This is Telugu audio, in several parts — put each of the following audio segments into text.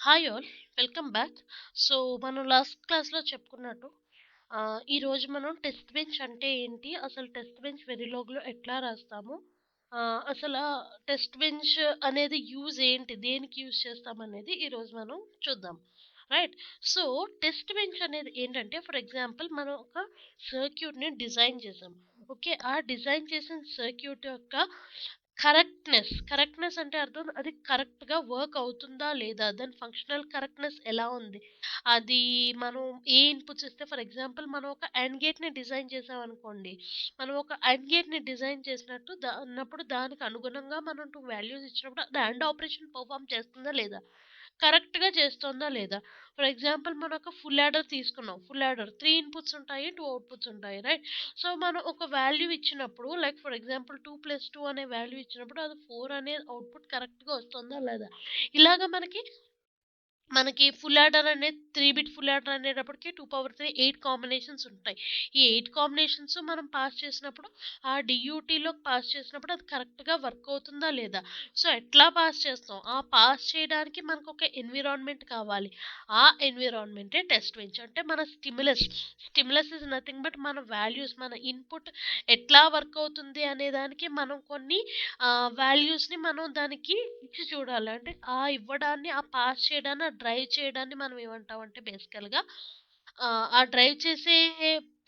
Hi all, welcome back. So, మనం లాస్ట్ క్లాస్‌లో చెప్పుకున్నట్టు ఈరోజు మనం టెస్ట్ బెంచ్ అంటే ఏంటి? అసలు టెస్ట్ బెంచ్ వెరిలోగ్‌లో ఎట్లా రాస్తాము? అసలా టెస్ట్ బెంచ్ అనేది యూజ్ ఏంటి? దేనికి యూజ్ చేస్తామనేది ఈరోజు మనం చూద్దాం. రైట్. సో, టెస్ట్ బెంచ్ అనేది ఏంటంటే ఫర్ ఎగ్జాంపుల్ మనం ఒక సర్క్యూట్‌ని డిజైన్ చేసాం. ఓకే. ఆ డిజైన్ చేసిన సర్క్యూట్ యొక్క కరెక్ట్‌నెస్ అంటే అర్థం అది కరెక్ట్‌గా వర్క్ అవుతుందా? లేదా? దాని ఫంక్షనల్ కరెక్ట్‌నెస్ ఎలా ఉంది? అది మనం ఏ ఇన్‌పుట్స్ ఇస్తే ఫర్ ఎగ్జాంపుల్ మనం ఒక AND గేట్‌ని డిజైన్ చేసామనుకోండి. మనం ఒక AND గేట్‌ని డిజైన్ చేసినట్టు అన్నప్పుడు దానికి అనుగుణంగా మనం 2 వాల్యూస్ ఇచ్చినప్పుడు అది AND ఆపరేషన్ పెర్ఫార్మ్ చేస్తుందా? లేదా? కరెక్ట్‌గా చేస్తుందా? లేదా? ఫర్ ఎగ్జాంపుల్ మనం ఒక ఫుల్ యాడర్ తీసుకున్నాం. ఫుల్ యాడర్ 3 ఇన్‌పుట్స్ ఉంటాయి. 2 అవుట్‌పుట్స్ ఉంటాయి. రైట్? సో, మనం ఒక వాల్యూ ఇచ్చినప్పుడు లైక్ ఫర్ ఎగ్జాంపుల్ 2+2 అనే వాల్యూ ఇచ్చినప్పుడు అది 4 అనే అవుట్‌పుట్ కరెక్ట్‌గా వస్తుందా? లేదా? ఇలాగ మనకి ఫుల్ యాడర్ అనేది 3 బిట్ ఫుల్ యాడర్ అనేటప్పటికి 2 పవర్ 3 8 కాంబినేషన్స్ ఉంటాయి. ఈ 8 కాంబినేషన్స్ మనం పాస్ చేసినప్పుడు ఆ డీయూటీలోకి పాస్ చేసినప్పుడు అది కరెక్ట్‌గా వర్క్ అవుతుందా? లేదా? సో, ఎట్లా పాస్ చేస్తాం? ఆ పాస్ చేయడానికి మనకొక ఎన్విరాన్మెంట్ కావాలి. ఆ ఎన్విరాన్మెంటే టెస్ట్ బెంచ్. అంటే మన stimulus. Stimulus is nothing but మన వాల్యూస్, మన ఇన్‌పుట్ ఎట్లా వర్క్ అవుతుంది అనే దానికి మనం కొన్ని వాల్యూస్‌ని మనం దానికి ఇచ్చి చూడాలి. అంటే ఇవ్వడాన్ని, పాస్ చేయడాన్ని, డ్రైవ్ చేయడాన్ని మనం ఏమంటామంటే బేసికల్‌గా ఆ డ్రైవ్ చేసే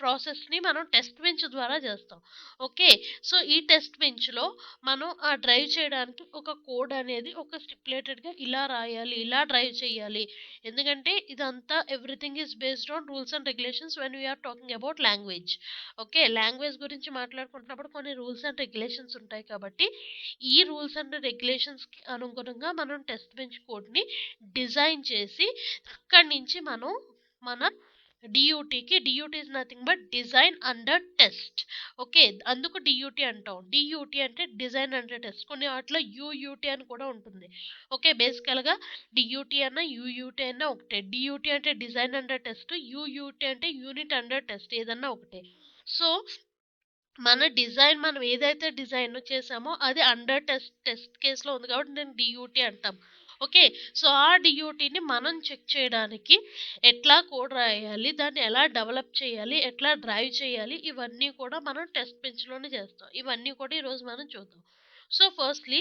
ప్రాసెస్‌ని మనం టెస్ట్ బెంచ్ ద్వారా చేస్తాం. ఓకే. సో, ఈ టెస్ట్ బెంచ్‌లో మనం ఆ డ్రైవ్ చేయడానికి ఒక కోడ్ అనేది ఒక స్టిప్యులేటెడ్‌గా ఇలా రాయాలి, ఇలా డ్రైవ్ చేయాలి. ఎందుకంటే ఇదంతా everything is based on rules and regulations when we are talking about language. Okay. Language గురించి మాట్లాడుకుంటున్నప్పుడు కొన్ని రూల్స్ అండ్ రెగ్యులేషన్స్ ఉంటాయి కాబట్టి, ఈ రూల్స్ అండ్ రెగ్యులేషన్స్‌కి అనుగుణంగా మనం టెస్ట్ బెంచ్ కోడ్‌ని డిజైన్ చేసి, అక్కడి నుంచి మనం మన DUT is nothing but design under test. Okay. అందుకు డీయూటీ అంటాం. డీయూటీ అంటే డిజైన్ అండర్ టెస్ట్. కొన్ని వాటిలో యూయూటీ అని కూడా ఉంటుంది. ఓకే. బేసికల్‌గా డీయూటీ అన్నా, యూయూటీ అన్నా ఒకటే. డీయూటీ అంటే డిజైన్ అండర్ టెస్ట్. యూయూటీ అంటే యూనిట్ అండర్ టెస్ట్. ఏదన్నా ఒకటే. సో, మనం ఏదైతే డిజైన్ చేసామో అది అండర్ టెస్ట్ కేస్‌లో ఉంది కాబట్టి దాన్ని డీయూటీ అంటాం. ఓకే. సో, ఆ డీయూటీని మనం చెక్ చేయడానికి ఎట్లా కోడ్ రాయాలి, దాన్ని ఎలా డెవలప్ చేయాలి, ఎట్లా డ్రైవ్ చేయాలి, ఇవన్నీ కూడా మనం టెస్ట్ బెంచ్‌లోనే చేస్తాం. ఇవన్నీ కూడా ఈరోజు మనం చూద్దాం. సో, ఫస్ట్‌లీ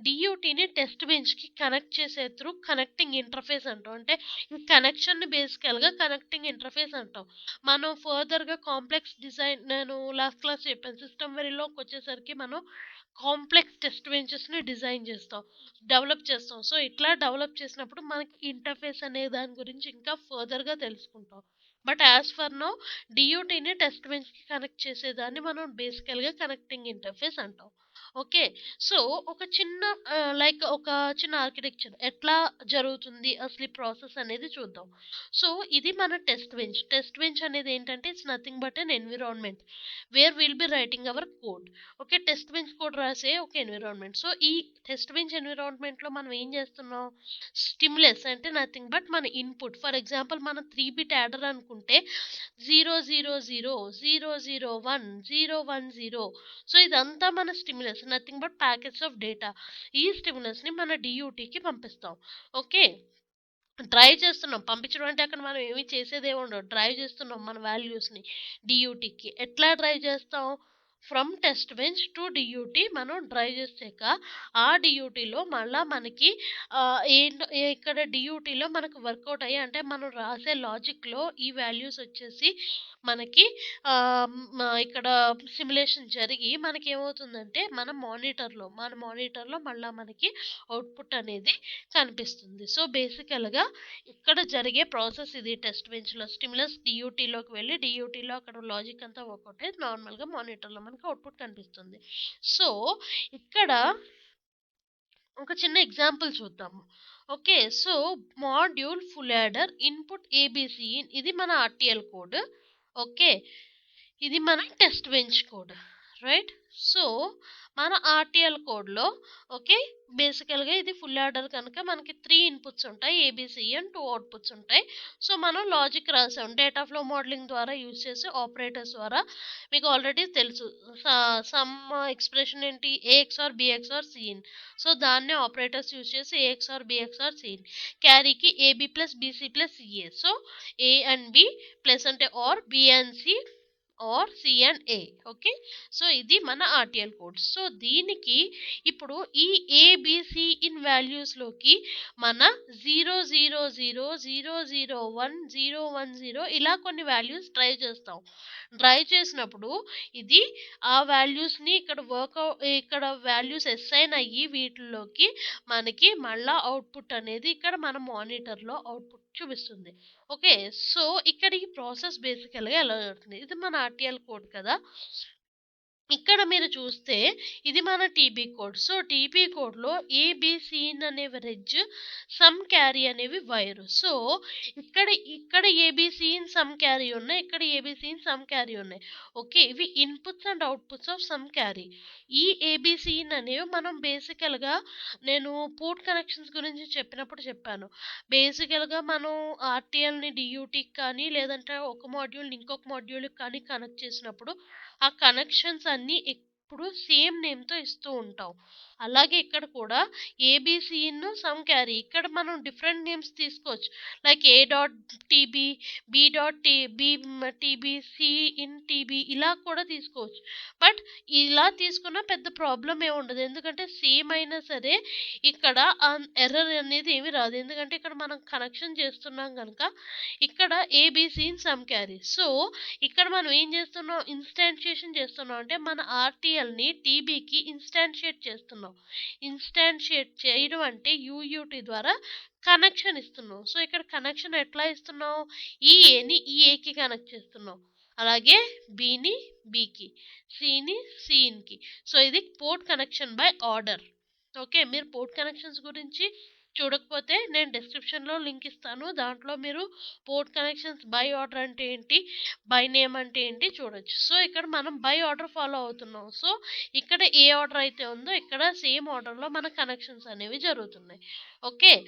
డీయూటీని టెస్ట్ బెంచ్‌కి కనెక్ట్ చేసే త్రూ కనెక్టింగ్ ఇంటర్ఫేస్ అంటాం. అంటే ఈ కనెక్షన్‌ని బేసికల్‌గా కనెక్టింగ్ ఇంటర్ఫేస్ అంటాం. మనం ఫర్దర్‌గా కాంప్లెక్స్ డిజైన్ నేను లాస్ట్ క్లాస్ చెప్పాను. సిస్టమ్ వెరీలోకొచ్చేసరికి మనం కాంప్లెక్స్ టెస్ట్ బెంచెస్‌ని డిజైన్ చేస్తాం. డెవలప్ చేస్తాం. సో, ఇట్లా డెవలప్ చేసినప్పుడు మనకి ఇంటర్ఫేస్ అనే దాని గురించి ఇంకా ఫర్దర్‌గా తెలుసుకుంటాం. బట్ యాస్ ఫర్ నౌ డీయూటీని టెస్ట్ బెంచ్‌కి కనెక్ట్ చేసేదాన్ని మనం బేసికల్‌గా కనెక్టింగ్ ఇంటర్ఫేస్ అంటాం. ఓకే. సో, ఒక చిన్న ఆర్కిటెక్చర్ ఎట్లా జరుగుతుంది అసలు ఈ ప్రాసెస్ అనేది చూద్దాం. సో, ఇది మన టెస్ట్ బెంచ్. టెస్ట్ బెంచ్ అనేది ఏంటంటే it's nothing but an environment where will be writing our code. Okay. Test bench code రాసే ఒక ఎన్విరాన్మెంట్. సో, ఈ టెస్ట్ బెంచ్ ఎన్విరాన్మెంట్‌లో మనం ఏం చేస్తున్నాం? స్టిమ్యులస్ అంటే నథింగ్ బట్ మన ఇన్‌పుట్. ఫర్ ఎగ్జాంపుల్ మనం 3 బిట్ యాడర్ అనుకుంటే 000, 001, 010. సో, ఇదంతా మన stimulus. Nothing but packets of data. ఈ స్టిమ్యులస్‌ని మన డీయూటీకి పంపిస్తాం. ఓకే. డ్రైవ్ చేస్తున్నాం. పంపించడం అంటే అక్కడ మనం ఏమి చేసేదేమి ఉండదు. డ్రైవ్ చేస్తున్నాం మన వాల్యూస్‌ని డీయూటీకి. ఎట్లా డ్రైవ్ చేస్తాం? ఫ్రమ్ టెస్ట్ బెంచ్ టు డీయూటీ మనం డ్రైవ్ చేసాక, ఆ డీయూటీలో మళ్ళా మనకి ఇక్కడ డీయూటీలో మనకు వర్కౌట్ అయ్యి అంటే మనం రాసే లాజిక్‌లో ఈ వాల్యూస్ వచ్చేసి మనకి ఇక్కడ సిమ్యులేషన్ జరిగి మనకేమవుతుందంటే మన మానిటర్‌లో మళ్ళా మనకి అవుట్‌పుట్ అనేది కనిపిస్తుంది. సో, బేసికల్‌గా ఇక్కడ జరిగే ప్రాసెస్ ఇది టెస్ట్ బెంచ్‌లో. స్టిమ్యులస్ డీయూటీలోకి వెళ్ళి, డీయూటీలో అక్కడ లాజిక్ అంతా వర్కౌట్ అయ్యి నార్మల్‌గా మానిటర్‌లో మనకు అవుట్‌పుట్ కనిపిస్తుంది. సో, ఇక్కడ ఒక చిన్న ఎగ్జాంపుల్ చూద్దాము. Okay. So, module full adder input ABC ఇది మన ఆర్టీఎల్ కోడ్. ఓకే. ఇది మన test bench code. Right? So, మన ఆర్‌టిఎల్ కోడ్‌లో ఓకే. బేసికల్‌గా ఇది ఫుల్ యాడర్ కనుక మనకి 3 ఇన్‌పుట్స్ ఉంటాయి. ఏబీసీ అండ్ 2 అవుట్‌పుట్స్ ఉంటాయి. సో, మనం లాజిక్ రాసాం. డేటా ఫ్లో మోడలింగ్ ద్వారా యూజ్ చేసి ఆపరేటర్స్ ద్వారా మీకు ఆల్రెడీ తెలుసు. స సమ్ ఎక్స్‌ప్రెషన్ ఏంటి? A XOR B XOR C in. So, దాన్నే ఆపరేటర్స్ యూజ్ చేసి A XOR B XOR C in. క్యారీకి AB plus BC plus CA. So, A and B plus అంటే or, B and C or C and A. Okay. So ఇది మన ఆర్టిఎల్ కోడ్. సో దీనికి ఇప్పుడు ఈ ఏబిసి ఇన్ వాల్యూస్లోకి మన 000001010 ఇలా కొన్ని వాల్యూస్ డ్రైవ్ చేస్తాం. డ్రైవ్ చేసినప్పుడు ఇది ఆ వాల్యూస్ని ఇక్కడ వాల్యూస్ అసైన్ అయ్యి వీటిలోకి మనకి మళ్ళా అవుట్పుట్ అనేది ఇక్కడ మన మానిటర్లో అవుట్పుట్ చూపిస్తుంది. ఓకే. సో, ఇక్కడ ఈ ప్రాసెస్ బేసికల్‌గా ఎలా జరుగుతుంది? ఇది మన ఆర్‌టిఎల్ కోడ్ కదా! ఇక్కడ మీరు చూస్తే ఇది మన టీబీ కోడ్. సో, టీబీ కోడ్‌లో ఏబీసీన్ అనేవి రెజ్, సమ్ క్యారీ అనేవి వైర్. సో, ఇక్కడ ఇక్కడ ఏబీసీన్ సమ్ క్యారీ ఉన్నాయి. ఇక్కడ ఏబీసీన్ సమ్ క్యారీ ఉన్నాయి. ఓకే. ఇవి inputs and outputs of some carry. ఈ ఏబీసీన్ అనేవి మనం బేసికల్‌గా నేను పోర్ట్ కనెక్షన్స్ గురించి చెప్పినప్పుడు చెప్పాను. బేసికల్‌గా మనం ఆర్‌టిఎల్‌ని డీయూటీకి కానీ, లేదంటే ఒక మాడ్యూల్‌ని ఇంకొక మాడ్యూల్‌కి కానీ కనెక్ట్ చేసినప్పుడు ఆ కనెక్షన్స్ అన్నీ ఎప్పుడు సేమ్ నేమ్‌తో ఇస్తూ ఉంటాం. అలాగే ఇక్కడ కూడా ఏబీసీను సమ్ క్యారీ. ఇక్కడ మనం డిఫరెంట్ నేమ్స్ తీసుకోవచ్చు. Like a dot TB, B dot B TB, C in TB ఇలా కూడా తీసుకోవచ్చు. బట్ ఇలా తీసుకున్న పెద్ద ప్రాబ్లమ్ ఏమి ఉండదు. ఎందుకంటే సేమ్ అయినా సరే ఇక్కడ ఎర్రర్ అనేది ఏమి రాదు. ఎందుకంటే ఇక్కడ మనం కనెక్షన్ చేస్తున్నాం గనుక ఇక్కడ ABC in some carry. So, ఇక్కడ మనం ఏం చేస్తున్నాం? ఇన్‌స్టాన్షియేషన్ చేస్తున్నాం. అంటే మన ఆర్‌టిఎల్‌ని టీబీకి ఇన్‌స్టాన్షియేట్ చేస్తున్నాం. ఇన్‌స్టాన్షియేట్ చేయడం అంటే యూయూటీ ద్వారా కనెక్షన్ ఇస్తున్నాం. సో, ఇక్కడ కనెక్షన్ ఎట్లా ఇస్తున్నాం? ఈ ఏని ఈ ఏకి కనెక్ట్ చేస్తున్నాం. అలాగే బిని బికి, సిని సిన్‌కి. సో, ఇది port connection by order. Okay. మీరు పోర్ట్ కనెక్షన్స్ గురించి చూడకపోతే నేను డిస్క్రిప్షన్‌లో లింక్ ఇస్తాను. దాంట్లో మీరు పోర్ట్ కనెక్షన్స్ బై ఆర్డర్ అంటే ఏంటి? బై నేమ్ అంటే ఏంటి చూడొచ్చు. సో, ఇక్కడ మనం బై ఆర్డర్ ఫాలో అవుతున్నాం. సో, ఇక్కడ ఏ ఆర్డర్ అయితే ఉందో ఇక్కడ సేమ్ ఆర్డర్‌లో మన కనెక్షన్స్ అనేవి జరుగుతున్నాయి. ఓకే.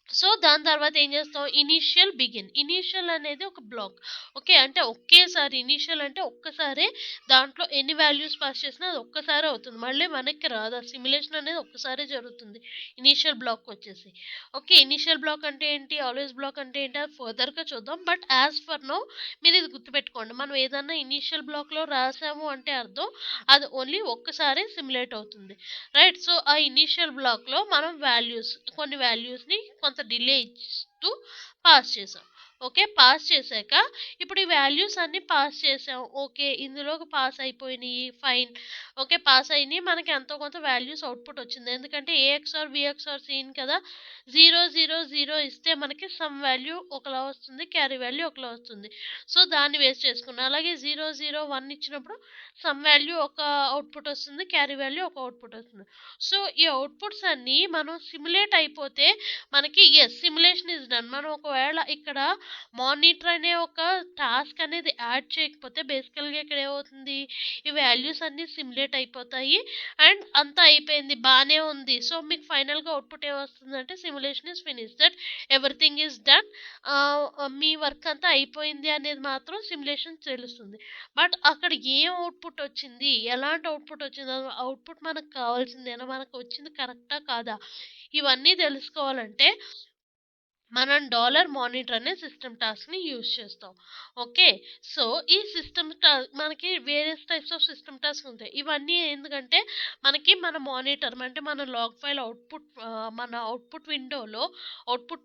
సో, దాని తర్వాత ఏం చేస్తాం? Initial, begin. ఇనీషియల్ అనేది ఒక బ్లాక్. ఓకే. అంటే ఒకేసారి ఇనీషియల్ అంటే ఒక్కసారే దాంట్లో ఎన్ని వాల్యూస్ పాస్ చేసినా అది ఒక్కసారే అవుతుంది. మళ్ళీ వెనక్కి రాదు. ఆ సిమ్యులేషన్ అనేది ఒక్కసారే జరుగుతుంది. ఇనీషియల్ బ్లాక్ వచ్చేసి. ఓకే. ఇనీషియల్ బ్లాక్ అంటే ఏంటి? ఆల్వేస్ బ్లాక్ అంటే ఏంటి? అది ఫర్దర్‌గా చూద్దాం. బట్ యాస్ ఫర్ నౌ మీరు ఇది గుర్తుపెట్టుకోండి. మనం ఏదన్నా ఇనీషియల్ బ్లాక్‌లో రాసాము అంటే అర్థం అది ఓన్లీ ఒక్కసారే సిమ్యులేట్ అవుతుంది. రైట్. సో, ఆ ఇనీషియల్ బ్లాక్‌లో మనం కొన్ని వాల్యూస్‌ని కొంత డిలే ఇస్తూ పాస్ చేసాం. ఓకే. పాస్ చేశాక ఇప్పుడు ఈ వాల్యూస్ అన్నీ పాస్ చేసాం. ఓకే. ఇందులోకి పాస్ అయిపోయినియి. ఫైన్. ఓకే. పాస్ అయినియి. మనకి ఎంతో కొంత వాల్యూస్ అవుట్‌పుట్ వచ్చింది. ఎందుకంటే ఏఎక్స్ఆర్, బిఎక్స్ఆర్ సీన్ కదా! 0, 0, 0 ఇస్తే మనకి సమ్ వాల్యూ ఒకలా వస్తుంది. క్యారీ వాల్యూ ఒకలా వస్తుంది. సో, దాన్ని బేస్ చేసుకుని అలాగే 0, 0, 1 ఇచ్చినప్పుడు సమ్ వాల్యూ ఒక అవుట్‌పుట్ వస్తుంది. క్యారీ వాల్యూ ఒక అవుట్‌పుట్ వస్తుంది. సో, ఈ అవుట్‌పుట్స్ అన్నీ మనం సిమ్యులేట్ అయిపోతే మనకి సిమ్యులేషన్ ఈస్ డన్. మనం ఒకవేళ ఇక్కడ మానిటర్ అనే ఒక టాస్క్ అనేది యాడ్ చేయకపోతే బేసికల్‌గా ఇక్కడ ఏమవుతుంది? ఈ వాల్యూస్ అన్నీ సిమ్యులేట్ అయిపోతాయి. అండ్ అంతా అయిపోయింది. బానే ఉంది. సో, మీకు ఫైనల్‌గా అవుట్‌పుట్ ఏమొస్తుందంటే simulation is finished. That everything is done. మీ వర్క్ అంతా అయిపోయింది అనేది మాత్రం సిమ్యులేషన్ తెలుస్తుంది. బట్ అక్కడ ఏం అవుట్‌పుట్ వచ్చింది? ఎలాంటి అవుట్‌పుట్ వచ్చింది? అవుట్‌పుట్ మనకు కావాల్సిందేనా? మనకు వచ్చింది కరెక్టా? కాదా? ఇవన్నీ తెలుసుకోవాలంటే మనం డాలర్ మానిటర్ అనే సిస్టమ్ టాస్క్‌ని యూజ్ చేస్తాం. ఓకే. సో, ఈ సిస్టమ్ మనకి various types of system task ఉంటాయి. ఇవన్నీ ఎందుకంటే మనకి మన మానిటర్ అంటే మన లాగ్ ఫైల్ మన అవుట్‌పుట్ విండోలో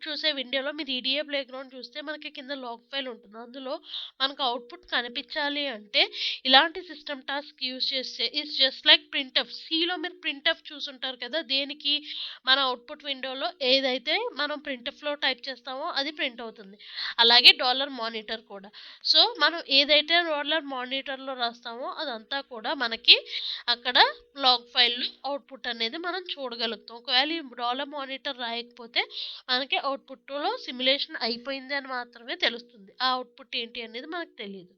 చూసే విండోలో మీరు ఈడీఏ ప్లేగ్రౌండ్ చూస్తే మనకి కింద లాగ్ ఫైల్ ఉంటుంది. అందులో మనకు అవుట్‌పుట్ కనిపించాలి అంటే ఇలాంటి సిస్టమ్ టాస్క్ యూజ్ చేస్తే ఇట్స్ జస్ట్ లైక్ ప్రింట్ఎఫ్. సిలో మీరు ప్రింట్ఎఫ్ చూసుంటారు కదా! దేనికి? మన అవుట్‌పుట్ విండోలో ఏదైతే మనం ప్రింట్ఎఫ్‌లో టైప్ చేస్తామో అది ప్రింట్ అవుతుంది. అలాగే డాలర్ మానిటర్ కూడా. సో, మనం ఏదైతే డాలర్ మానిటర్‌లో రాస్తామో అదంతా కూడా మనకి అక్కడ లాగ్ ఫైల్‌లో అవుట్‌పుట్ అనేది మనం చూడగలుగుతాం. ఒకవేళ ఈ డాలర్ మానిటర్ రాయకపోతే మనకి అవుట్‌పుట్‌లో సిమ్యులేషన్ అయిపోయింది అని మాత్రమే తెలుస్తుంది. ఆ అవుట్‌పుట్ ఏంటి అనేది మనకు తెలీదు.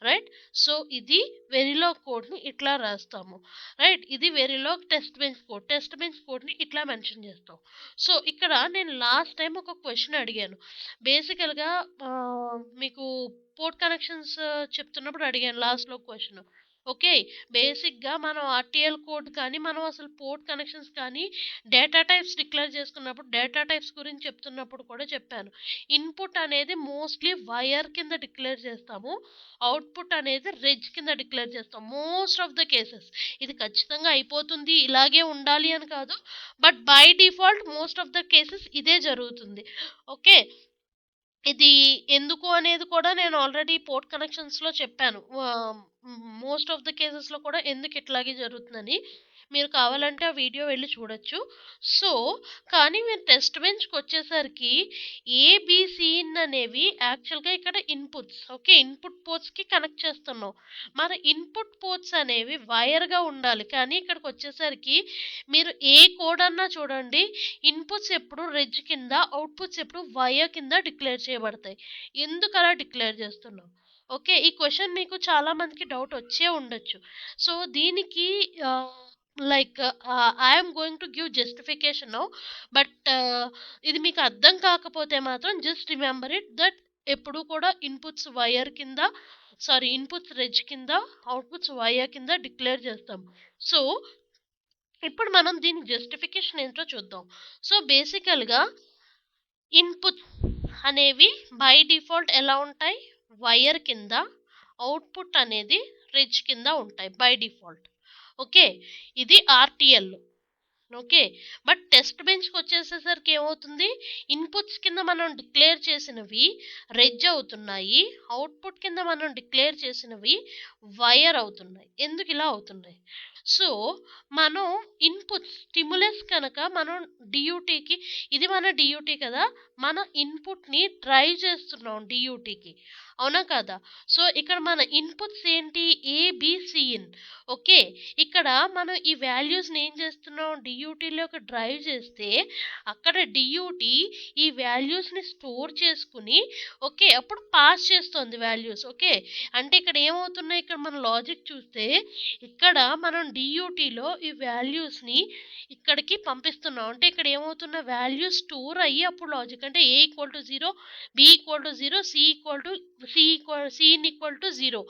రైట్. సో ఇది వెరిలాగ్ కోడ్ని ఇట్లా రాస్తాము. రైట్. ఇది వెరిలాగ్ టెస్ట్ బెంచ్ కోడ్ని ఇట్లా మెన్షన్ చేస్తాం. సో ఇక్కడ నేను లాస్ట్ టైం ఒక క్వశ్చన్ అడిగాను. బేసికల్గా మీకు పోర్ట్ కనెక్షన్స్ చెప్తున్నప్పుడు అడిగాను లాస్ట్లో క్వశ్చన్. ఓకే. బేసిక్గా మనం ఆర్టీఎల్ కోడ్ కానీ మనం అసలు పోర్ట్ కనెక్షన్స్ కానీ డేటా టైప్స్ డిక్లేర్ చేసుకున్నప్పుడు డేటా టైప్స్ గురించి చెప్తున్నప్పుడు కూడా చెప్పాను. ఇన్పుట్ అనేది మోస్ట్లీ వైర్ కింద డిక్లేర్ చేస్తాము. అవుట్పుట్ అనేది రెజ్ కింద డిక్లేర్ చేస్తాం మోస్ట్ ఆఫ్ ద కేసెస్. ఇది ఖచ్చితంగా అయిపోతుంది ఇలాగే ఉండాలి అని కాదు, but by default most of the cases ఇదే జరుగుతుంది. ఓకే. ఇది ఎందుకు అనేది కూడా నేను ఆల్రెడీ పోర్ట్ కనెక్షన్స్లో చెప్పాను. మోస్ట్ ఆఫ్ ద కేసెస్లో కూడా ఎందుకు ఇట్లాగే జరుగుతుందని మీరు కావాలంటే ఆ వీడియో వెళ్ళి చూడొచ్చు. సో కానీ మీరు టెస్ట్ బెంచ్కి వచ్చేసరికి ఏబిసిన్ అనేవి యాక్చువల్గా ఇక్కడ ఇన్పుట్స్. ఓకే. ఇన్పుట్ పోర్ట్స్కి కనెక్ట్ చేస్తున్నాం. మన ఇన్పుట్ పోర్ట్స్ అనేవి వైర్గా ఉండాలి, కానీ ఇక్కడికి వచ్చేసరికి మీరు ఏ కోడ్ అన్నా చూడండి, ఇన్పుట్స్ ఎప్పుడు రెజ్ కింద, అవుట్పుట్స్ ఎప్పుడు వైర్ కింద డిక్లేర్ చేయబడతాయి. ఎందుకు అలా డిక్లేర్ చేస్తున్నాం? ఓకే. ఈ క్వశ్చన్ మీకు చాలా మందికి డౌట్ వచ్చే ఉండొచ్చు. సో దీనికి like I'm going to give justification now. But ఇది మీకు అర్థం కాకపోతే మాత్రం జస్ట్ రిమెంబర్ ఇట్ దట్ ఎప్పుడు కూడా ఇన్పుట్స్ వైర్ కింద, ఇన్పుట్స్ రెజ్ కింద, అవుట్పుట్స్ వైర్ కింద డిక్లేర్ చేస్తాం. సో ఇప్పుడు మనం దీని జస్టిఫికేషన్ ఏంటో చూద్దాం. సో బేసికల్గా ఇన్పుట్ అనేవి బై డిఫాల్ట్ ఎలా ఉంటాయి? వైర్ కింద, అవుట్పుట్ అనేది రెజ్ కింద ఉంటాయి బై డిఫాల్ట్. ఓకే. ఇది ఆర్టీఎల్. ఓకే. బట్ టెస్ట్ బెంచ్కి వచ్చేసేసరికి ఏమవుతుంది? ఇన్పుట్స్ కింద మనం డిక్లేర్ చేసినవి రెజ్ అవుతున్నాయి, అవుట్పుట్ కింద మనం డిక్లేర్ చేసినవి వైర్ అవుతున్నాయి. ఎందుకు ఇలా అవుతున్నాయి? సో మనం ఇన్పుట్ స్టిములస్ కనుక మనం డియూటీకి, ఇది మన డియూటీ కదా, మన ఇన్పుట్ని డ్రైవ్ చేస్తున్నాం డియూటీకి, అవునా కదా? సో ఇక్కడ మన ఇన్పుట్స్ ఏంటి? ఏబిసిఎన్. ఓకే. ఇక్కడ మనం ఈ వాల్యూస్ని ఏం చేస్తున్నాం? డియూటీలోకి డ్రైవ్ చేస్తే అక్కడ డియూటీ ఈ వాల్యూస్ని స్టోర్ చేసుకుని, ఓకే, అప్పుడు పాస్ చేస్తుంది వాల్యూస్. ఓకే. అంటే ఇక్కడ ఏమవుతున్నాయి? ఇక్కడ మన లాజిక్ చూస్తే ఇక్కడ మనం డియూటీలో ఈ వాల్యూస్ని ఇక్కడికి పంపిస్తున్నాం. అంటే ఇక్కడ ఏమవుతున్న వాల్యూస్ స్టోర్ అయ్యి అప్పుడు లాజిక్ అంటే A equal to 0, B equal to 0, C in equal to 0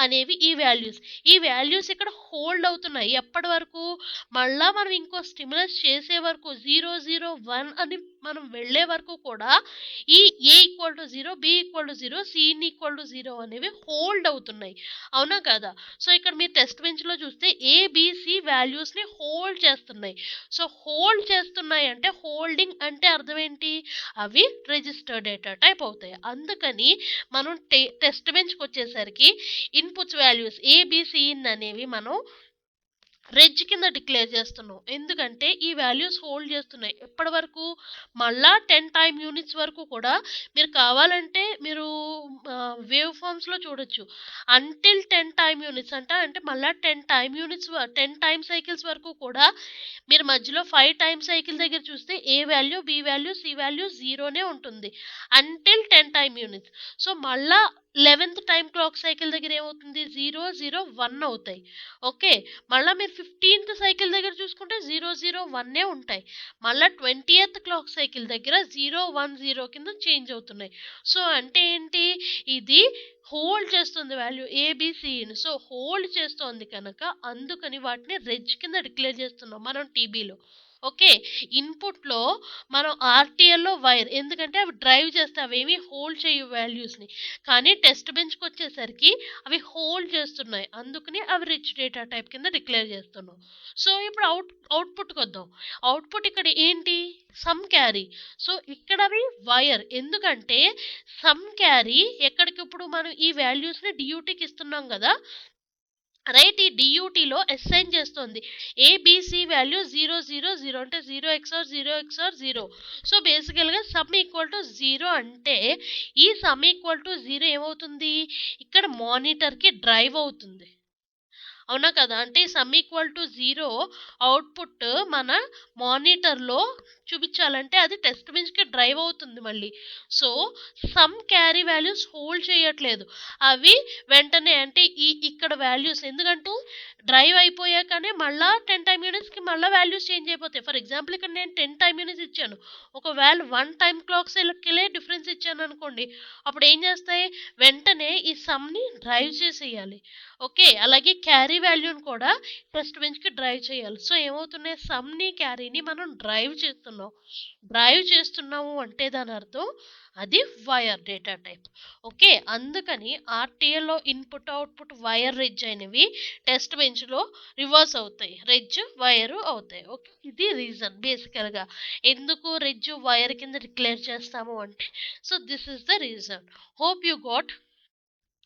అనేవి ఈ వాల్యూస్ ఇక్కడ హోల్డ్ అవుతున్నాయి. ఎప్పటి వరకు? మళ్ళా మనం ఇంకో స్టిమ్యులస్ చేసే వరకు 0, 0, 1 అని మనం వెళ్ళే వరకు కూడా ఈ A equal to 0, B equal to 0, C in equal to 0 అనేవి హోల్డ్ అవుతున్నాయి, అవునా కదా? సో ఇక్కడ మీరు టెస్ట్ బెంచ్లో చూస్తే ఏబిసి వాల్యూస్ని హోల్డ్ చేస్తున్నాయి. సో హోల్డ్ చేస్తున్నాయి అంటే హోల్డింగ్ అంటే అర్థం ఏంటి? అవి రిజిస్టర్ డేటా టైప్ అవుతాయి. అందుకని మనం టెస్ట్ బెంచ్కి వచ్చేసరికి ఇన్పుట్స్ వాల్యూస్ ఏబిసిన్ అనేవి మనం రెజ్ కింద డిక్లేర్ చేస్తున్నాం. ఎందుకంటే ఈ వాల్యూస్ హోల్డ్ చేస్తున్నాయి ఎప్పటి వరకు? మళ్ళా 10 టైమ్ యూనిట్స్ వరకు కూడా. మీరు కావాలంటే మీరు వేవ్ ఫామ్స్లో చూడొచ్చు. అంటిల్ 10 టైమ్ యూనిట్స్ అంటే మళ్ళా 10 టైమ్ సైకిల్స్ వరకు కూడా. మీరు మధ్యలో 5 టైమ్ సైకిల్ దగ్గర చూస్తే A value, B value, C value 0నే ఉంటుంది అంటిల్ 10 టైమ్ యూనిట్స్. సో మళ్ళా 11th టైం క్లాక్ సైకిల్ దగ్గర ఏమవుతుంది? 0, 0, 1 అవుతాయి. ఓకే. మళ్ళీ మీరు 15th సైకిల్ దగ్గర చూసుకుంటే 0, 0, 1 ఉంటాయి. మళ్ళీ 20th క్లాక్ సైకిల్ దగ్గర 0, 1, 0 కింద చేంజ్ అవుతున్నాయి. సో అంటే ఏంటి? ఇది హోల్డ్ చేస్తుంది వాల్యూ ఏబిసిని. సో హోల్డ్ చేస్తోంది కనుక అందుకని వాటిని రెజ్ కింద డిక్లేర్ చేస్తున్నాం మనం టీబీలో. ఓకే. ఇన్పుట్లో మనం ఆర్టీఎల్లో వైర్, ఎందుకంటే అవి డ్రైవ్ చేస్తే అవేమి హోల్డ్ చేయు వాల్యూస్ని. కానీ టెస్ట్ బెంచ్కి వచ్చేసరికి అవి హోల్డ్ చేస్తున్నాయి, అందుకని అవి రిచ్ డేటా టైప్ కింద డిక్లేర్ చేస్తున్నాం. సో ఇప్పుడు అవుట్పుట్కి వద్దాం. అవుట్పుట్ ఇక్కడ ఏంటి? Some carry. సో ఇక్కడ అవి వైర్, ఎందుకంటే సమ్ క్యారీ ఎక్కడికి ఇప్పుడు మనం ఈ వాల్యూస్ని డియూటీకి ఇస్తున్నాం కదా, రైట్. ఈ డియూటీలో అసైన్ చేస్తుంది ఏబిసి వాల్యూ 0, 0, 0 అంటే 0 XOR 0 XOR 0. సో బేసికల్గా సమ్ ఈక్వల్ టు 0 అంటే ఈ సమ్ ఈక్వల్ టు 0 ఏమవుతుంది? ఇక్కడ మానిటర్కి డ్రైవ్ అవుతుంది, అవునా కదా! అంటే సమ్ ఈక్వల్ టు 0 అవుట్‌పుట్ మన మానిటర్‌లో చూపించాలంటే అది టెస్ట్ బెంచ్‌కి డ్రైవ్ అవుతుంది మళ్ళీ. So, some carry values hold చేయట్లేదు. అవి వెంటనే అంటే ఇక్కడ వాల్యూస్ ఎందుకంటే డ్రైవ్ అయిపోయాకనే మళ్ళా 10 టైమ్ యూనిట్స్‌కి మళ్ళా వాల్యూస్ చేంజ్ అయిపోతాయి. ఫర్ ఎగ్జాంపుల్ ఇక్కడ నేను 10 టైమ్ యూనిట్స్ ఇచ్చాను. ఒకవేళ 1 టైమ్ క్లాక్ సైకిలే డిఫరెన్స్ ఇచ్చాననుకోండి. అప్పుడు ఏం చేస్తాయి? వెంటనే ఈ సమ్‌ని డ్రైవ్ చేసేయాలి. ఓకే. అలాగే క్యారీ వాల్యూని కూడా టెస్ట్ బెంచ్‌కి డ్రైవ్ చేయాలి. సో, ఏమవుతున్నాయి సమ్‌ని, క్యారీని మనం డ్రైవ్ చేస్తున్నాం. డ్రైవ్ చేస్తున్నాము అంటే దానర్థం అది వైర్ డేటా టైప్. ఓకే. అందుకని ఆర్‌టీఎల్‌లో ఇన్‌పుట్, అవుట్‌పుట్ వైర్ రెజ్ అయినవి టెస్ట్ బెంచ్‌లో రివర్స్ అవుతాయి. రెజ్, వైరు అవుతాయి. ఓకే. ఇది రీజన్ బేసికల్‌గా. ఎందుకు రెజ్, వైర్ కింద డిక్లేర్ చేస్తాము అంటే so, this is the reason. Hope you got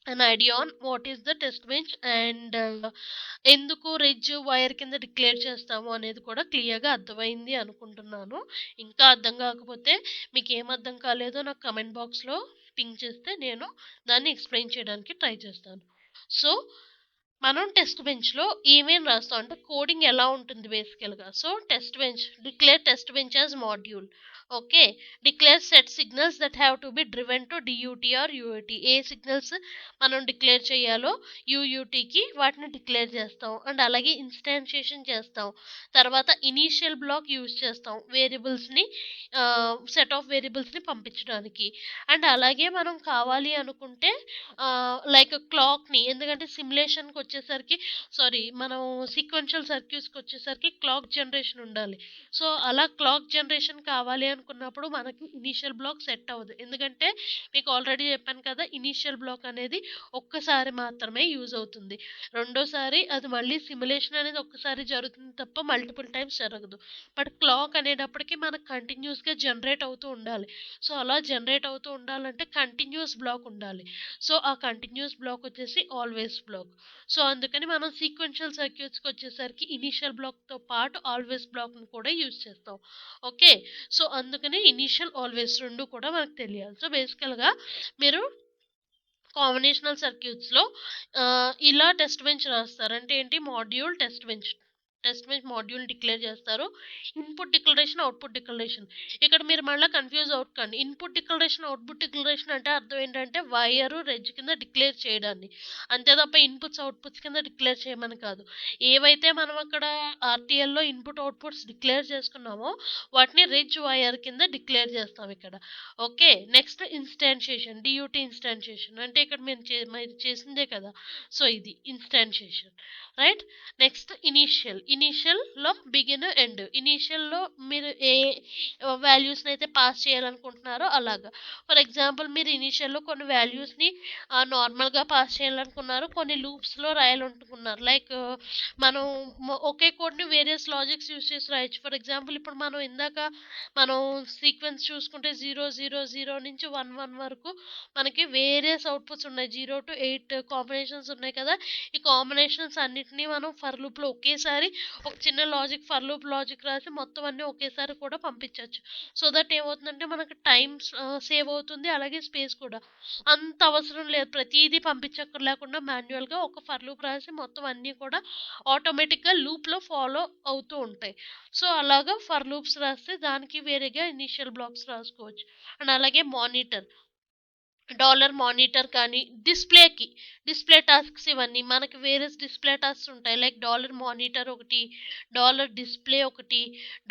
an idea on what is the test bench and ఎందుకు రెజ్ వైర్ కింద డిక్లేర్ చేస్తాము అనేది కూడా క్లియర్గా అర్థమైంది అనుకుంటున్నాను. ఇంకా అర్థం కాకపోతే మీకు ఏం అర్థం కాలేదో నాకు కమెంట్ బాక్స్లో పింక్ చేస్తే నేను దాన్ని ఎక్స్ప్లెయిన్ చేయడానికి ట్రై చేస్తాను. సో మనం టెస్ట్ బెంచ్లో ఏమేం రాస్తాం అంటే కోడింగ్ ఎలా ఉంటుంది బేసికల్గా. So test bench declare test bench as module. Okay. Declare set signals that have to be driven to DUT or UAT. ఏ సిగ్నల్స్ మనం డిక్లేర్ చేయాలో యూయూటీకి వాటిని డిక్లేర్ చేస్తాం. అండ్ అలాగే ఇన్స్టాన్షియేషన్ చేస్తాం. తర్వాత ఇనీషియల్ బ్లాక్ యూజ్ చేస్తాం వేరియబుల్స్ని, సెట్ ఆఫ్ వేరియబుల్స్ని పంపించడానికి. అండ్ అలాగే మనం కావాలి అనుకుంటే లైక్ క్లాక్‌ని ఎందుకంటే సిమ్యులేషన్‌కొచ్చేసరికి మనం సీక్వెన్షియల్ సర్క్యూట్స్‌కొచ్చేసరికి క్లాక్ జనరేషన్ ఉండాలి. సో, అలా క్లాక్ జనరేషన్ కావాలి అనుకున్నప్పుడు మనకి ఇనీషియల్ బ్లాక్ సెట్ అవ్వదు. ఎందుకంటే మీకు ఆల్రెడీ చెప్పాను కదా! ఇనీషియల్ బ్లాక్ అనేది ఒక్కసారి మాత్రమే యూజ్ అవుతుంది. రెండోసారి అది మళ్ళీ సిమ్యులేషన్ అనేది ఒక్కసారి జరుగుతుంది తప్ప మల్టిపుల్ టైమ్స్ జరగదు. బట్ క్లాక్ అనేటప్పటికి మనకు కంటిన్యూయస్‌గా జనరేట్ అవుతూ ఉండాలి. సో, అలా జనరేట్ అవుతూ ఉండాలంటే కంటిన్యూయస్ బ్లాక్ ఉండాలి. సో, ఆ కంటిన్యూయస్ బ్లాక్ వచ్చేసి ఆల్వేస్ బ్లాక్. సో, అందుకని మనం సీక్వెన్షియల్ సర్క్యూట్స్‌కొచ్చేసరికి ఇనీషియల్ బ్లాక్‌తో పాటు ఆల్వేస్ బ్లాక్‌ని కూడా యూజ్ చేస్తాం. ఓకే. సో, అందుకని ఇనీషియల్, ఆల్వేస్ 2 కూడా మనకు తెలియాలి. సో, బేసికల్‌గా మీరు కాంబినేషనల్ సర్క్యూట్స్‌లో ఇలా టెస్ట్ బెంచ్ రాస్తారు. అంటే ఏంటి module test bench. Test bench module declare చేస్తారు. Input declaration, output declaration. ఇక్కడ మీరు మళ్ళా కన్‌ఫ్యూజ్ అవ్వకండి. ఇన్పుట్ డిక్లరేషన్, అవుట్పుట్ డిక్లరేషన్ అంటే అర్థం ఏంటంటే వైరు, రెజ్ కింద డిక్లేర్ చేయడాన్ని. అంతే తప్ప ఇన్పుట్స్, అవుట్పుట్స్ కింద డిక్లేర్ చేయమని కాదు. ఏవైతే మనం అక్కడ ఆర్‌టీఎల్‌లో ఇన్పుట్, అవుట్పుట్స్ డిక్లేర్ చేసుకున్నామో వాటిని రెజ్, వైర్ కింద డిక్లేర్ చేస్తాం ఇక్కడ. Okay. Next instantiation. DUT instantiation. అంటే ఇక్కడ మీరు చేసిందే కదా! సో, ఇది ఇన్‌స్టాన్షియేషన్. రైట్? Next initial. ఇనీషియల్‌లో బిగిన్, ఎండ్. ఇనీషియల్‌లో మీరు ఏ వాల్యూస్‌నైతే పాస్ చేయాలనుకుంటున్నారో అలాగా. ఫర్ ఎగ్జాంపుల్ మీరు ఇనీషియల్‌లో కొన్ని వాల్యూస్‌ని నార్మల్‌గా పాస్ చేయాలనుకున్నారు. కొన్ని లూప్స్‌లో రాయాలనుకున్నారు. లైక్ మనం ఒకే కోడ్‌ని వేరియస్ లాజిక్స్ యూజ్ చేసి రాయొచ్చు. ఫర్ ఎగ్జాంపుల్ ఇప్పుడు మనం సీక్వెన్స్ చూసుకుంటే 0, 0, 0 నుంచి 1, 1 వరకు మనకి వేరియస్ అవుట్‌పుట్స్ ఉన్నాయి. 0-8 కాంబినేషన్స్ ఉన్నాయి కదా! ఈ కాంబినేషన్స్ అన్నిటిని మనం ఫర్ లూప్‌లో ఒకేసారి ఒక చిన్న ఫర్ లూప్ లాజిక్ రాసి మొత్తం అన్నీ ఒకేసారి కూడా పంపించొచ్చు. సో దట్ ఏమవుతుందంటే మనకి టైమ్ సేవ్ అవుతుంది. అలాగే స్పేస్ కూడా. అంత అవసరం లేదు. ప్రతీదీ పంపించక్కర్లేకుండా మాన్యుయల్‌గా ఒక ఫర్ లూప్ రాసి మొత్తం అన్నీ కూడా ఆటోమేటిక్‌గా లూప్‌లో ఫాలో అవుతూ ఉంటాయి. సో, అలాగా ఫర్ లూప్స్ రాస్తే దానికి వేరేగా ఇనీషియల్ బ్లాక్స్ రాసుకోవచ్చు. అండ్ అలాగే మానిటర్. డాలర్ మానిటర్ కానీ డిస్ప్లే టాస్క్స్ ఇవన్నీ మనకి వేరే డిస్ప్లే టాస్క్స్ ఉంటాయి. లైక్ డాలర్ మానిటర్ ఒకటి, డాలర్ డిస్ప్లే ఒకటి,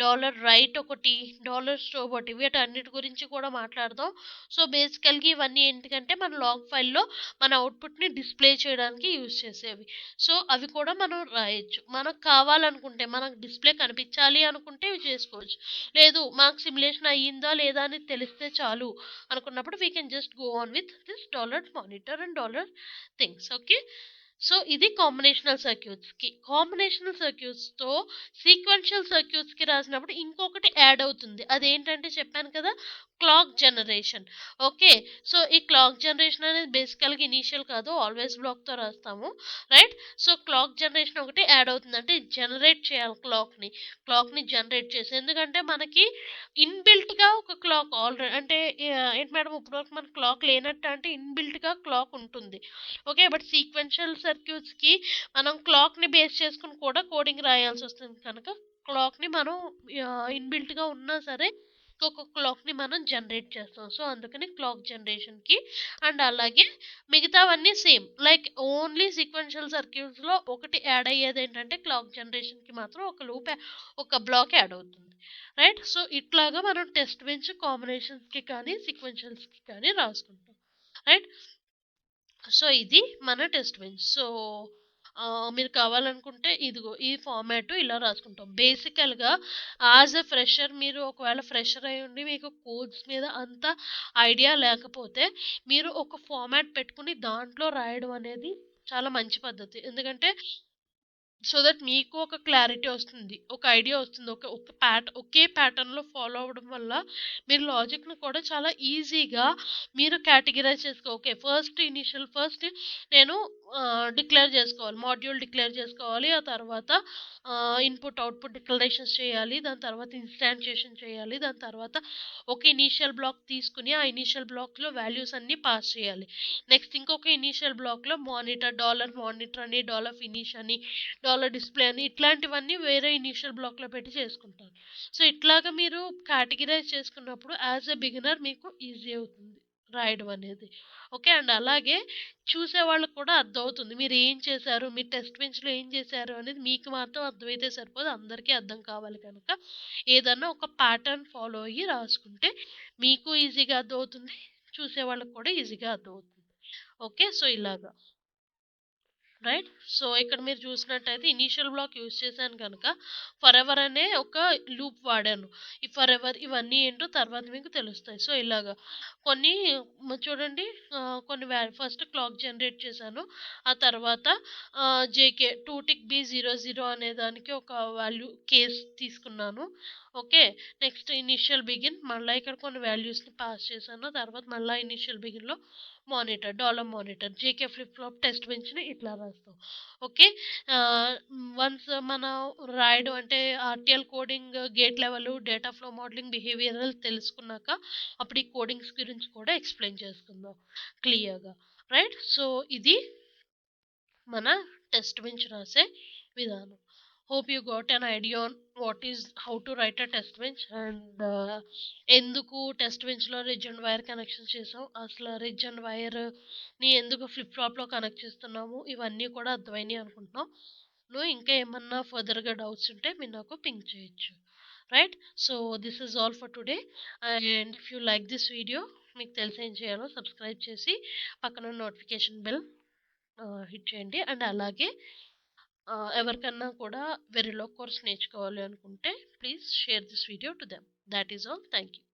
డాలర్ రైట్ ఒకటి, డాలర్ స్టోవ్ ఒకటి. వీటన్నిటి గురించి కూడా మాట్లాడదాం. సో బేసికల్గా ఇవన్నీ ఏంటికంటే మన లాగ్ ఫైల్లో మన అవుట్పుట్ని డిస్ప్లే చేయడానికి యూజ్ చేసేవి. సో అవి కూడా మనం రాయొచ్చు. మనకు కావాలనుకుంటే మనకు డిస్ప్లే కనిపించాలి అనుకుంటే ఇవి చేసుకోవచ్చు. లేదు మాకు సిమ్యులేషన్ అయ్యిందా లేదా అని తెలిస్తే చాలు అనుకున్నప్పుడు we can just go on with this dollar monitor and dollar things. Okay. So ఇది కాంబినేషనల్ సర్క్యూట్స్తో సీక్వెన్షియల్ సర్క్యూట్స్కి రాసినప్పుడు ఇంకొకటి యాడ్ అవుతుంది. అదేంటంటే చెప్పాను కదా క్లాక్ జనరేషన్. ఓకే. సో ఈ క్లాక్ జనరేషన్ అనేది బేసికల్గా ఇనీషియల్ కాదు ఆల్వేస్ బ్లాక్తో రాస్తాము. రైట్? సో క్లాక్ జనరేషన్ ఒకటి యాడ్ అవుతుంది. అంటే జనరేట్ చేయాలి క్లాక్ని జనరేట్ చేసి. ఎందుకంటే మనకి ఇన్‌బిల్ట్‌గా ఒక క్లాక్ ఆల్రెడీ అంటే ఏంటి మేడం ఇప్పటివరకు మనకు క్లాక్ లేనట్టా అంటే ఇన్‌బిల్ట్‌గా క్లాక్ ఉంటుంది. ఓకే. బట్ సీక్వెన్షియల్ సర్క్యూట్స్‌కి మనం క్లాక్‌ని బేస్ చేసుకొని కూడా కోడింగ్ రాయాల్సొస్తుంది కనుక, క్లాక్‌ని మనం ఇన్‌బిల్ట్‌గా ఉన్నా సరే, ఒక క్లాక్‌ని మనం జనరేట్ చేస్తాం. సో, అందుకని క్లాక్ జనరేషన్‌కి అండ్ అలాగే మిగతావన్నీ సేమ్. లైక్ ఓన్లీ సీక్వెన్షియల్ సర్క్యూట్స్‌లో ఒకటి యాడ్ అయ్యేదేంటంటే, క్లాక్ జనరేషన్‌కి మాత్రం ఒక బ్లాక్ యాడ్ అవుతుంది. రైట్? సో, ఇట్లాగా మనం టెస్ట్ బెంచ్ కాంబినేషన్స్‌కి కానీ, సీక్వెన్షియల్స్‌కి కానీ రాసుకుంటాం. రైట్? సో, ఇది మన టెస్ట్ బెంచ్. సో, మీరు కావాలనుకుంటే ఇదిగో ఈ ఫార్మాట్ ఇలా రాసుకుంటాం. బేసికల్‌గా యాస్ ఎ ఫ్రెషర్ మీరు ఒకవేళ ఫ్రెషర్ అయ్యుండి మీకు కోడ్స్ మీద అంత ఐడియా లేకపోతే, మీరు ఒక ఫార్మాట్ పెట్టుకొని దాంట్లో రాయడం అనేది చాలా మంచి పద్ధతి. ఎందుకంటే సో దట్ మీకు ఒక క్లారిటీ వస్తుంది. ఒక ఐడియా వస్తుంది. ఒక ఒక ఒకే ప్యాటర్న్‌లో ఫాలో అవ్వడం వల్ల మీరు లాజిక్‌ని కూడా చాలా ఈజీగా మీరు కేటగరైజ్ ఓకే. ఫస్ట్ నేను డిక్లేర్ చేసుకోవాలి. మాడ్యూల్ డిక్లేర్ చేసుకోవాలి. ఆ తర్వాత ఇన్‌పుట్, అవుట్‌పుట్ డిక్లరేషన్స్ చేయాలి. దాని తర్వాత ఇన్‌స్టాన్షియేషన్ చేయాలి. దాని తర్వాత ఒక ఇనీషియల్ బ్లాక్ తీసుకొని, ఆ ఇనీషియల్ బ్లాక్‌లో వాల్యూస్ అన్నీ పాస్ చేయాలి. నెక్స్ట్ ఇంకొక ఇనీషియల్ బ్లాక్‌లో మానిటర్, డాలర్ మానిటర్ అని, డాలర్ ఫినిష్ అని, డాలర్ డిస్‌ప్లే అని ఇట్లాంటివన్నీ వేరే ఇనీషియల్ బ్లాక్‌లో పెట్టి చేసుకుంటారు. సో, ఇట్లాగా మీరు కేటగరైజ్ చేసుకున్నప్పుడు యాస్ ఎ బిగినర్ మీకు ఈజీ అవుతుంది రాయడం అనేది. ఓకే. అండ్ అలాగే చూసేవాళ్ళకి కూడా అర్థమవుతుంది. మీరేం చేశారు? మీ టెస్ట్ బెంచ్‌లో ఏం చేశారు? అనేది మీకు మాత్రం అర్థమైతే సరిపోదు. అందరికీ అర్థం కావాలి కనుక ఏదన్నా ఒక ప్యాటర్న్ ఫాలో అయ్యి రాసుకుంటే మీకు ఈజీగా అర్థమవుతుంది. చూసేవాళ్ళకి కూడా ఈజీగా అర్థమవుతుంది. ఓకే. సో, ఇలాగా. రైట్. సో ఇక్కడ మీరు చూసినట్టయితే ఇనీషియల్ బ్లాక్ యూజ్ చేశాను కనుక ఫరెవర్ అనే ఒక లూప్ వాడాను. ఈ ఫరెవర్ ఇవన్నీ ఏంటో తర్వాత మీకు తెలుస్తాయి. సో ఇలాగా కొన్ని చూడండి, కొన్ని ఫస్ట్ క్లాక్ జనరేట్ చేశాను. ఆ తర్వాత జేకే 2 టిక్ బి 00 అనే దానికి ఒక వాల్యూ కేస్ తీసుకున్నాను. ఓకే. నెక్స్ట్ ఇనిషియల్ బిగిన్ మళ్ళీ ఇక్కడ కొన్ని వాల్యూస్ని పాస్ చేశాను. తర్వాత మళ్ళీ ఇనిషియల్ బిగిన్లో monitor, dollar monitor, JK flip flop test బెంచ్‌ని ఇట్లా రాస్తాం. ఓకే. వన్స్ మనం రాయడం అంటే RTL coding, gate level, data flow modelling, behavioural తెలుసుకున్నాక అప్పుడు ఈ కోడింగ్స్ గురించి కూడా ఎక్స్‌ప్లెయిన్ చేసుకుందాం క్లియర్‌గా. రైట్? సో, ఇది మన టెస్ట్ బెంచ్ రాసే విధానం. Hope you got an idea on how to right a test bench and ఎందుకు టెస్ట్ బెంచ్‌లో రిజ్ అండ్ వైర్ కనెక్షన్ చేసాం. అసలు రిజ్ అండ్ వైర్‌ని ఎందుకు ఫ్లిప్ ఫ్లాప్‌లో కనెక్ట్ చేస్తున్నాము. ఇవన్నీ కూడా అర్థమైనాయి అనుకుంటున్నాం. ఇంకా ఏమన్నా ఫర్దర్‌గా డౌట్స్ ఉంటే మీరు నాకు పింగ్ చేయొచ్చు. Right? So, this is all for today. And if you like this video మీకు తెలిసి ఏం చేయాలో సబ్స్క్రైబ్ చేసి పక్కన నోటిఫికేషన్ బెల్ హిట్ చేయండి. అండ్ అలాగే ఎవరికన్నా కూడా వెరిలో కోర్స్ నేర్చుకోవాలి అనుకుంటే please share this video to them. That is all. Thank you.